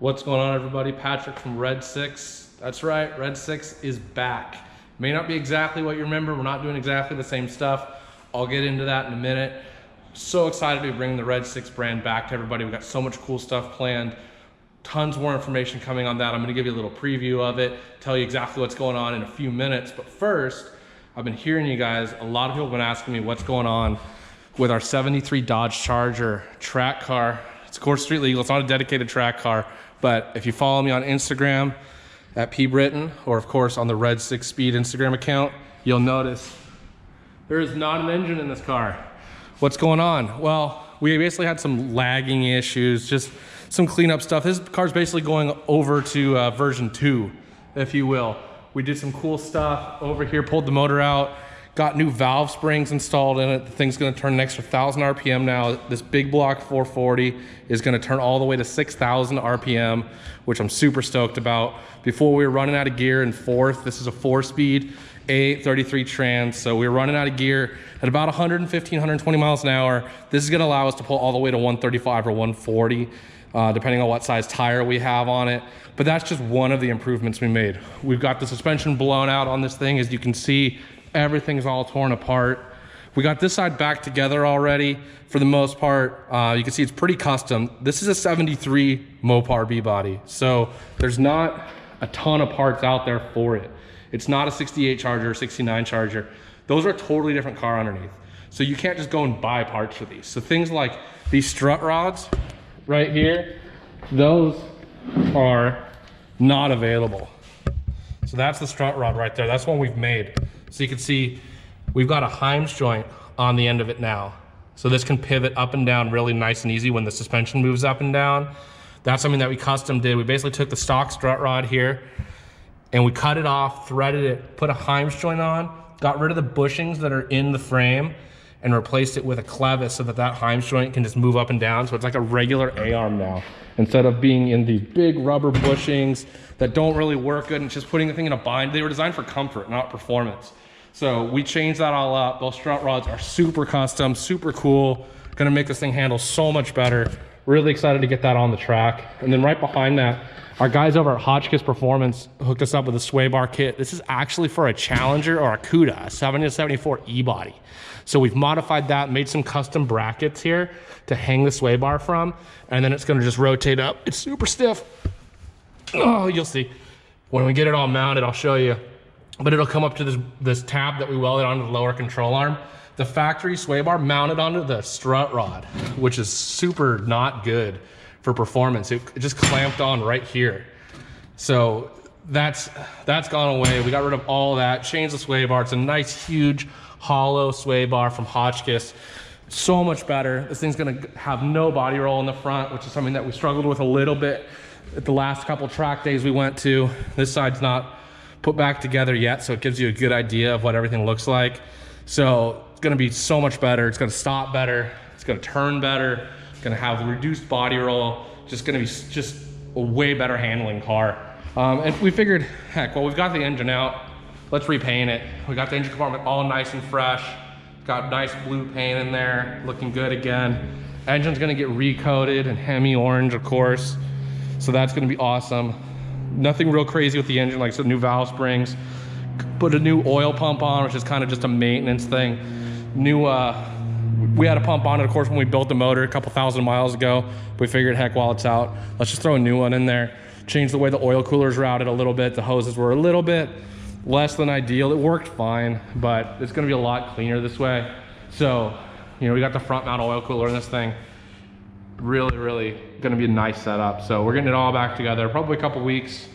What's going on, everybody? Patrick from Red 6. That's right, Red 6 is back. May not be exactly what you remember. We're not doing exactly the same stuff. I'll get into that in a minute. So excited to be bringing the Red 6 brand back to everybody. We got so much cool stuff planned. Tons more information coming on that. I'm gonna give you a little preview of it, tell you exactly what's going on in a few minutes. But first, I've been hearing you guys, a lot of people have been asking me what's going on with our 73 Dodge Charger track car. It's of course street legal, it's not a dedicated track car, but if you follow me on Instagram at pbritton, or of course on the Red 6 Speed Instagram account, you'll notice there is not an engine in this car. What's going on? Well, we basically had some lagging issues, just some cleanup stuff. This car's basically going over to version 2, if you will. We did some cool stuff over here, pulled the motor out, got new valve springs installed in it. The thing's gonna turn an extra 1,000 RPM now. This big block 440 is gonna turn all the way to 6,000 RPM, which I'm super stoked about. Before we were running out of gear in fourth. This is a 4-speed A8 33 trans, so we were running out of gear at about 115, 120 miles an hour. This is gonna allow us to pull all the way to 135 or 140, depending on what size tire we have on it. But that's just one of the improvements we made. We've got the suspension blown out on this thing. As you can see, everything's all torn apart. We got this side back together already for the most part. You can see it's pretty custom. This is a 73 Mopar B-body, so there's not a ton of parts out there for it. It's not a 68 Charger, 69 Charger. Those are a totally different car underneath. So you can't just go and buy parts for these. So things like these strut rods right here, those are not available. So that's the strut rod right there. That's one we've made. So you can see we've got a Heims joint on the end of it now. So this can pivot up and down really nice and easy when the suspension moves up and down. That's something that we custom did. We basically took the stock strut rod here and we cut it off, threaded it, put a Heims joint on, got rid of the bushings that are in the frame and replaced it with a clevis so that that Heims joint can just move up and down. So it's like a regular A-arm now, instead of being in these big rubber bushings that don't really work good and just putting the thing in a bind. They were designed for comfort, not performance. So we changed that all up. Those strut rods are super custom, super cool. Gonna make this thing handle so much better. Really excited to get that on the track. And then right behind that, our guys over at Hotchkiss Performance hooked us up with a sway bar kit. This is actually for a Challenger or a Cuda, a 70-74 E-body. So we've modified that, made some custom brackets here to hang the sway bar from, and then it's gonna just rotate up. It's super stiff. Oh, you'll see. When we get it all mounted, I'll show you. But it'll come up to this tab that we welded onto the lower control arm. The factory sway bar mounted onto the strut rod, which is super not good for performance. It just clamped on right here. So that's gone away. We got rid of all that, changed the sway bar. It's a nice, huge, hollow sway bar from Hotchkiss. So much better. This thing's gonna have no body roll in the front, which is something that we struggled with a little bit at the last couple track days we went to. This side's not put back together yet, so it gives you a good idea of what everything looks like. So it's gonna be so much better. It's gonna stop better. It's gonna turn better. It's gonna have reduced body roll. Just gonna be just a way better handling car. And we figured, heck, well, we've got the engine out. Let's repaint it. We got the engine compartment all nice and fresh. Got nice blue paint in there, looking good again. Engine's gonna get recoated in Hemi orange, of course. So that's gonna be awesome. Nothing real crazy with the engine, like some new valve springs. Put a new oil pump on, which is kind of just a maintenance thing. We had a pump on it, of course, when we built the motor a couple thousand miles ago. We figured, heck, while it's out, let's just throw a new one in there. Change the way the oil cooler's routed a little bit. The hoses were a little bit less than ideal. It worked fine, but it's gonna be a lot cleaner this way. So, you know, we got the front mount oil cooler in this thing. Really, really gonna be a nice setup. So we're getting it all back together, probably a couple weeks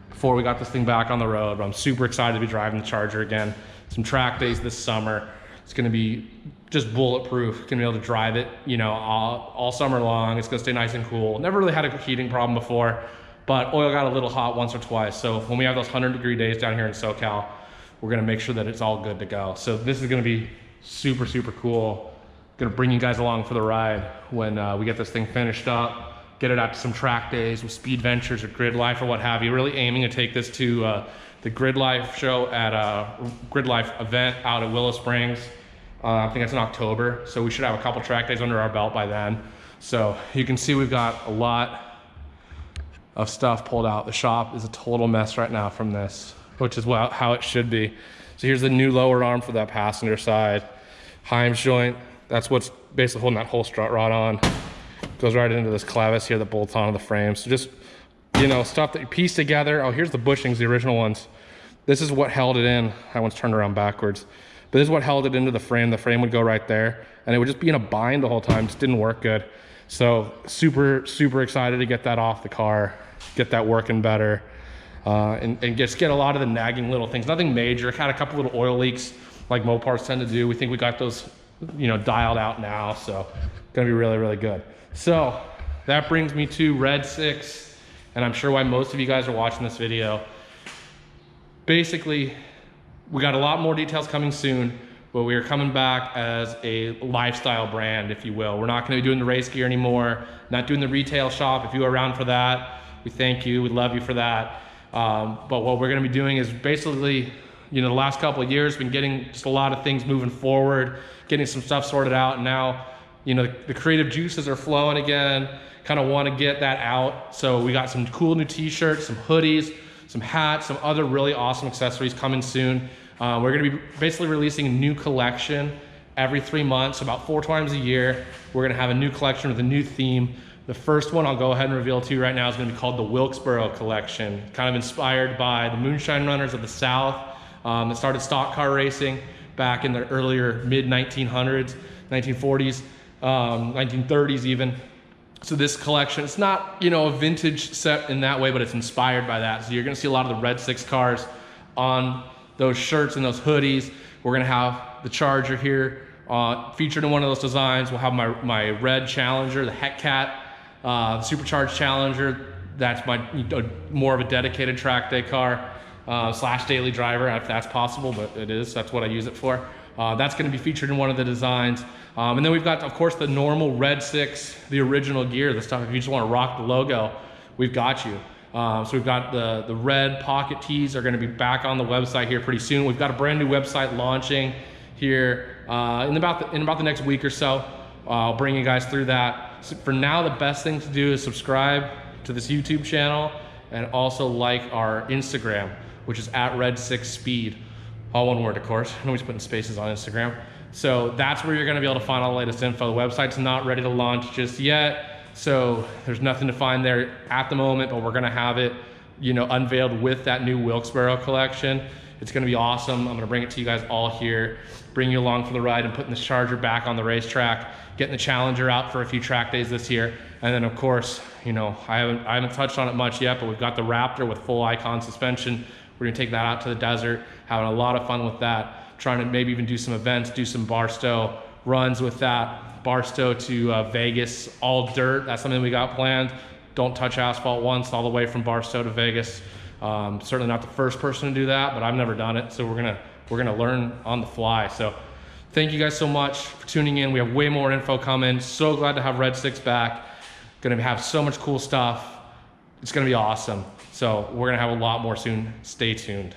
before we got this thing back on the road. But I'm super excited to be driving the Charger again. Some track days this summer. It's gonna be just bulletproof. Gonna be able to drive it, you know, all summer long. It's gonna stay nice and cool. Never really had a heating problem before, but oil got a little hot once or twice. So when we have those 100-degree days down here in SoCal, we're gonna make sure that it's all good to go. So this is gonna be super, super cool. Gonna bring you guys along for the ride when we get this thing finished up, get it out to some track days with Speed Ventures or Grid Life or what have you. Really aiming to take this to the Grid Life show at a Grid Life event out at Willow Springs. I think it's in October, so we should have a couple track days under our belt by then. So you can see we've got a lot of stuff pulled out. The shop is a total mess right now from this, which is how it should be. So here's the new lower arm for that passenger side. Heim's joint, that's what's basically holding that whole strut rod on. Goes right into this clevis here that bolts onto the frame. So just, you know, stuff that you piece together. Oh, here's the bushings, the original ones. This is what held it in. That one's turned around backwards. But this is what held it into the frame. The frame would go right there, and it would just be in a bind the whole time. Just didn't work good. So super, super excited to get that off the car, get that working better, and just get a lot of the nagging little things. Nothing major. Had a couple little oil leaks like Mopars tend to do. We think we got those, you know, dialed out now. So gonna be really, really good. So that brings me to Red 6, and I'm sure why most of you guys are watching this video. Basically, we got a lot more details coming soon, but we are coming back as a lifestyle brand, if you will. We're not gonna be doing the race gear anymore, not doing the retail shop. If you are around for that, we thank you, we love you for that. But what we're gonna be doing is basically, you know, the last couple of years, been getting just a lot of things moving forward, getting some stuff sorted out, and now, you know, the creative juices are flowing again, kind of want to get that out. So we got some cool new t-shirts, some hoodies, some hats, some other really awesome accessories coming soon. We're gonna be basically releasing a new collection every 3 months, about 4 times a year. We're gonna have a new collection with a new theme. The first one I'll go ahead and reveal to you right now is gonna be called the Wilkesboro collection, kind of inspired by the moonshine runners of the South that started stock car racing back in the earlier mid 1900s, 1940s, 1930s even. So this collection, it's not, you know, a vintage set in that way, but it's inspired by that. So you're gonna see a lot of the Red 6 cars on those shirts and those hoodies. We're gonna have the Charger here featured in one of those designs. We'll have my red Challenger, the Hellcat, the supercharged Challenger. That's my more of a dedicated track day car slash daily driver, if that's possible, but it is, that's what I use it for. That's gonna be featured in one of the designs. And then we've got, of course, the normal Red 6, the original gear, the stuff, if you just wanna rock the logo, we've got you. So we've got the red pocket tees are gonna be back on the website here pretty soon. We've got a brand new website launching here in about the next week or so. I'll bring you guys through that. So for now, the best thing to do is subscribe to this YouTube channel and also like our Instagram, which is @Red6Speed. All one word, of course. Nobody's putting spaces on Instagram. So that's where you're gonna be able to find all the latest info. The website's not ready to launch just yet, so there's nothing to find there at the moment, but we're gonna have it, you know, unveiled with that new Wilkesboro collection. It's gonna be awesome. I'm gonna bring it to you guys all here, bring you along for the ride and putting this Charger back on the racetrack, getting the Challenger out for a few track days this year. And then of course, you know, I haven't touched on it much yet, but we've got the Raptor with full Icon suspension. We're gonna take that out to the desert, having a lot of fun with that, trying to maybe even do some events, do some Barstow runs with that. Barstow to Vegas, all dirt, that's something we got planned. Don't touch asphalt once, all the way from Barstow to Vegas. Certainly not the first person to do that, but I've never done it, so we're gonna learn on the fly. So thank you guys so much for tuning in. We have way more info coming. So glad to have Red 6 back. Gonna have so much cool stuff. It's gonna be awesome. So we're gonna have a lot more soon. Stay tuned.